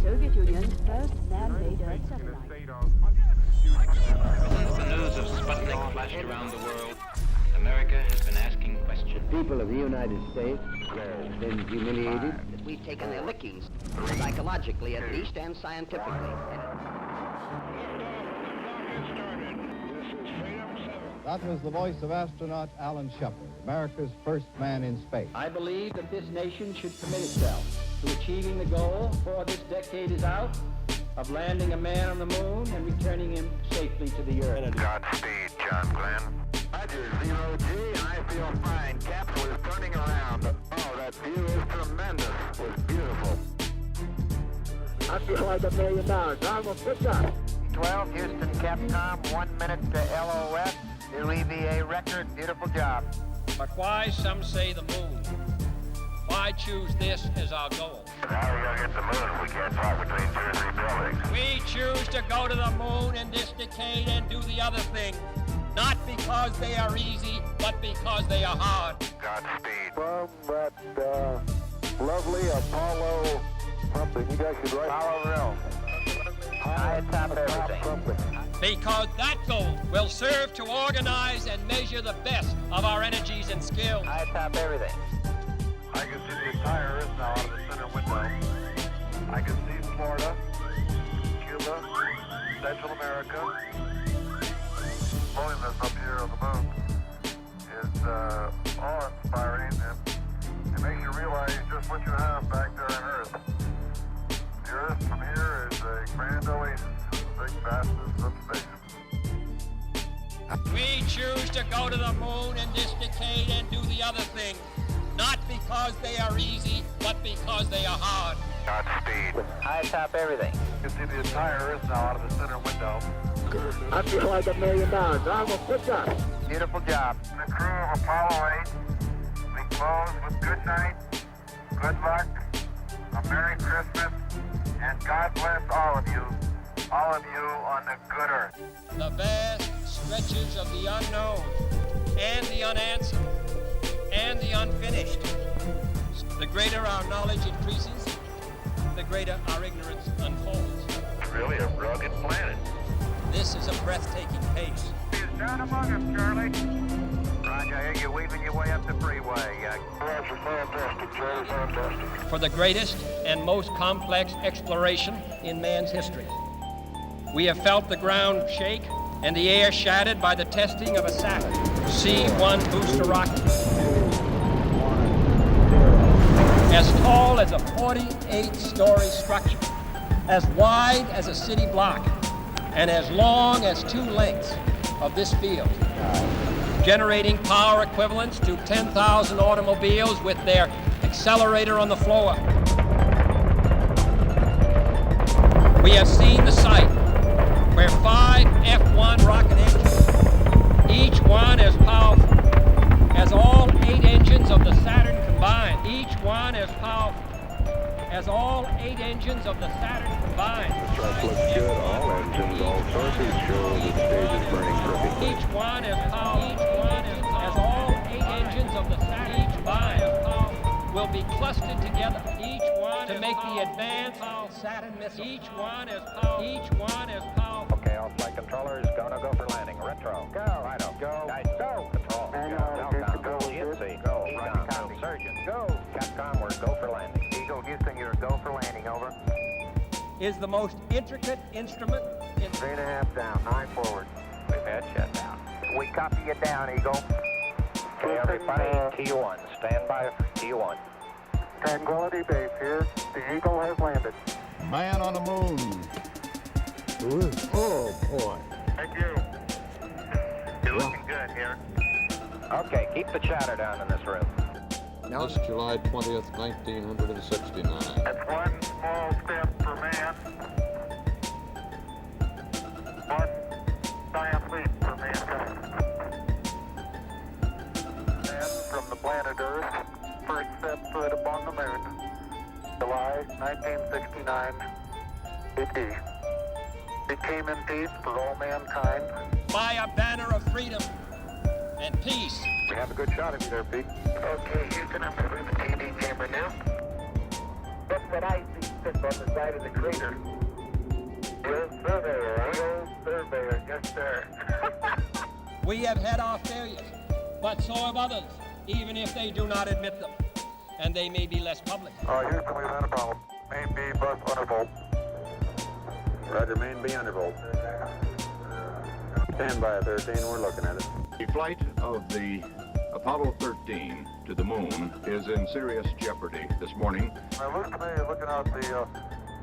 Soviet Union's first man-made Earth satellite. Since the news of Sputnik flashed around the world, America has been asking questions. People of the United States have been humiliated. We've taken their lickings, psychologically at least, and scientifically. That was the voice of astronaut Alan Shepard, America's first man in space. I believe that this nation should commit itself to achieving the goal before this decade is out of landing a man on the moon and returning him safely to the Earth. Godspeed, John Glenn. Roger, 0G, and I feel fine. Caps was turning around. Oh, that view is tremendous. It was beautiful. I feel like $1 million. I'm a pickup. 12, Houston, Capcom, 1 minute to LOS. New EVA record, beautiful job. But why, some say, the moon? Why choose this as our goal? How are we going to get the moon if we can't talk between 2 or 3 buildings? We choose to go to the moon in this decade and do the other thing, not because they are easy, but because they are hard. Godspeed. From that lovely Apollo something, you guys should write. Apollo Real. High top everything. Because that goal will serve to organize and measure the best of our energies and skills. High top everything. I can see the entire Earth now out of the center window. I can see Florida, Cuba, Central America. Loneliness up here on the moon is awe-inspiring, and it makes you realize just what you have back there on Earth. The Earth from here is a grand oasis in the big vastness of space. We choose to go to the moon in this decade and do the other thing, not because they are easy, but because they are hard. Godspeed. High top everything. You can see the entire Earth now out of the center window. I feel like $1 million. I'm a pickup. Beautiful job. The crew of Apollo 8, we close with good night, good luck, a Merry Christmas, and God bless all of you on the good Earth. The vast stretches of the unknown and the unanswered and the unfinished. The greater our knowledge increases, the greater our ignorance unfolds. It's really a rugged planet. This is a breathtaking pace. He's down among us, Charlie. Roger, I hear you weaving your way up the freeway. Roger, fantastic, Charlie, fantastic. For the greatest and most complex exploration in man's history. We have felt the ground shake and the air shattered by the testing of a Saturn C-1 booster rocket. As tall as a 48-story structure, as wide as a city block, and as long as 2 lengths of this field, generating power equivalents to 10,000 automobiles with their accelerator on the floor. We have seen the site where 5 F-1 rocket engines, each one as powerful as all 8 engines of the Saturn combined, each one as powerful as all 8 engines of the Saturn combined. The truck looks good. All engines, all sources show the stage is burning perfectly. Each one as powerful as all 8 engines of the Saturn combined will be clustered together. Each one to make the advanced Saturn missile. Each one as powerful. Okay, all flight controllers, gonna go for landing. Retro. Go. Righto. Go. Guys, go. Control. Go. GNC. Go. Roger. Copy. Surgeon. Go. Capcom, we're go for landing. Eagle, Houston, you're go for landing. Over. Is the most intricate instrument in 3.5 down. 9 forward. We've had shutdown. We copy you down, Eagle. Okay, everybody, T1. Stand by for T1. Tranquility Base here. The Eagle has landed. Man on the moon. Oh, boy. Thank you. You're looking good here. Okay, keep the chatter down in this room. This July 20th, 1969. That's one small step for man. One giant leap for mankind. Man from the planet Earth, first set foot upon the moon. July 1969 AD. It came in peace for all mankind. by a banner of freedom and peace. We have a good shot of you there, Pete. Okay, Houston, I'm moving the TV camera now. That's what I see. tip on the side of the crater. The old surveyor, huh? The old surveyor, yes, sir. We have had our failures, but so have others, even if they do not admit them, and they may be less public. Houston, we've had a problem. Main B, bus undervolt. Roger, main B undervolt. Stand by 13, we're looking at it. The flight of the Apollo 13 to the moon is in serious jeopardy this morning. It looks to me, looking out the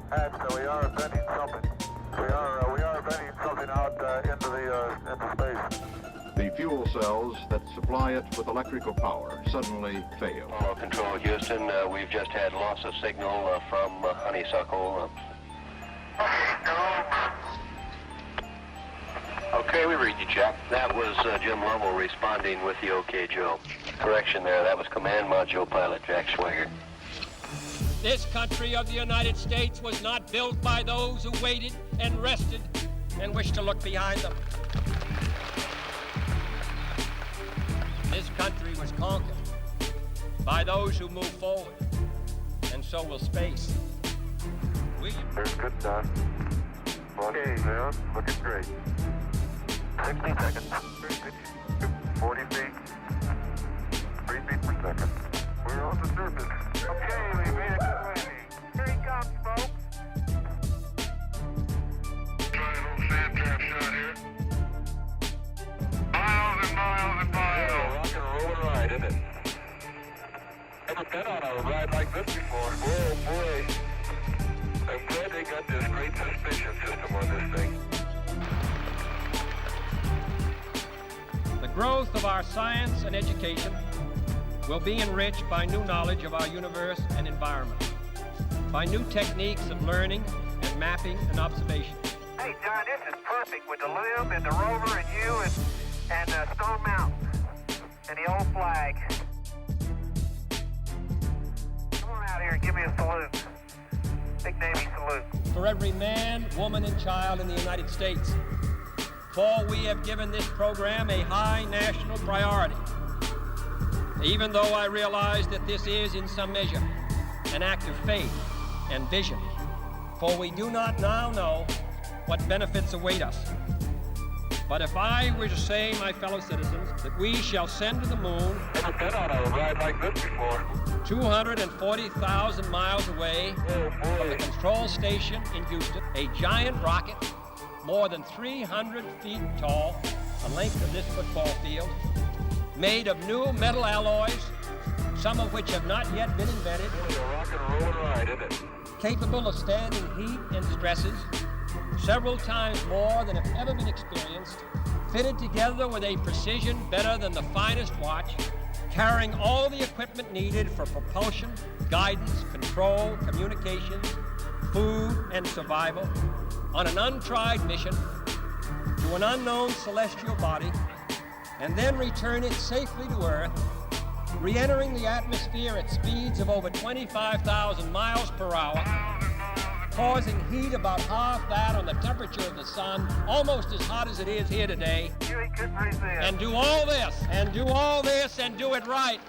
hatch, that we are venting something. We are venting something out into space. The fuel cells that supply it with electrical power suddenly fail. Apollo Control, Houston, we've just had loss of signal from Honeysuckle. Okay, we read you, Jack. That was Jim Lovell responding with the OK, Joe. Correction there, that was Command Module Pilot Jack Schwager. This country of the United States was not built by those who waited and rested and wished to look behind them. This country was conquered by those who move forward, and so will space. There's good stuff. Okay, man, looking great. 60 seconds. 40 feet. 3 feet per second. We're on the surface. Okay, we made it to landing. Here he comes, folks. Try a little sand trap shot here. Miles and miles and miles. Yeah, rock and roll ride, isn't it? Never been on a ride like this before. Oh, boy. I'm glad they got this great suspension system on this thing. The growth of our science and education will be enriched by new knowledge of our universe and environment, by new techniques of learning and mapping and observation. Hey, John, this is perfect with the limb and the rover and you and Stone Mountain and the old flag. Come on out here and give me a salute. Big Navy salute. For every man, woman, and child in the United States. For we have given this program a high national priority. Even though I realize that this is, in some measure, an act of faith and vision. For we do not now know what benefits await us. But if I were to say, my fellow citizens, that we shall send to the moon, Never been on a ride like this before. 240,000 miles away from the control station in Houston, a giant rocket more than 300 feet tall, the length of this football field, made of new metal alloys, some of which have not yet been invented, Really a rock and roll ride, isn't it? capable of standing heat and stresses, several times more than have ever been experienced, fitted together with a precision better than the finest watch, carrying all the equipment needed for propulsion, guidance, control, communications, food, and survival, on an untried mission to an unknown celestial body, and then return it safely to Earth, re-entering the atmosphere at speeds of over 25,000 miles per hour, causing heat about half that on the temperature of the sun, almost as hot as it is here today, You couldn't resist. and do all this, and do all this, and do it right,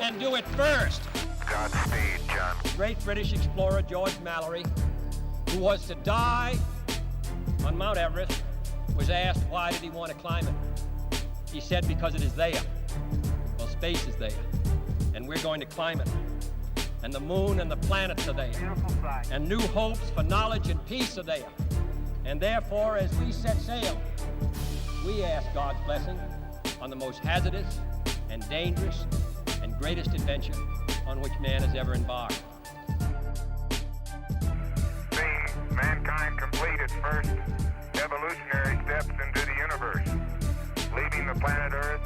and do it first. Godspeed, John. Great British explorer George Mallory, who was to die on Mount Everest, was asked why did he want to climb it. He said because it is there. Well, space is there, and we're going to climb it. And the moon and the planets are there. Beautiful sight. And new hopes for knowledge and peace are there. And therefore, as we set sail, we ask God's blessing on the most hazardous and dangerous and greatest adventure on which man has ever embarked. Seeing mankind complete its first evolutionary steps into the universe, leaving the planet Earth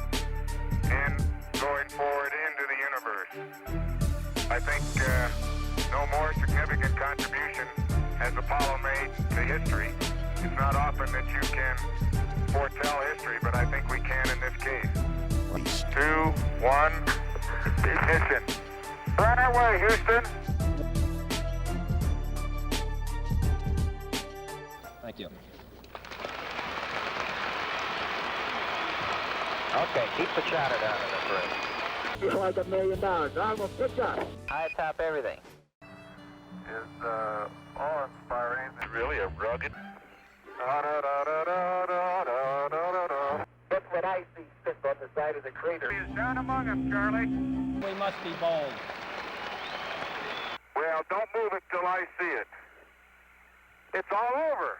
and going forward into the universe. I think no more significant contribution has Apollo made to history. It's not often that you can foretell history, but I think we can in this case. 2, 1, ignition. Right away, Houston. Thank you. Okay, keep the chatter down in this room. Like $1 million. I will pick up. High top everything. is awe-inspiring. Really a rugged. That's what I see sitting on the side of the crater. He's down among them, Charlie. We must be bold. Well, don't move it till I see it. It's all over.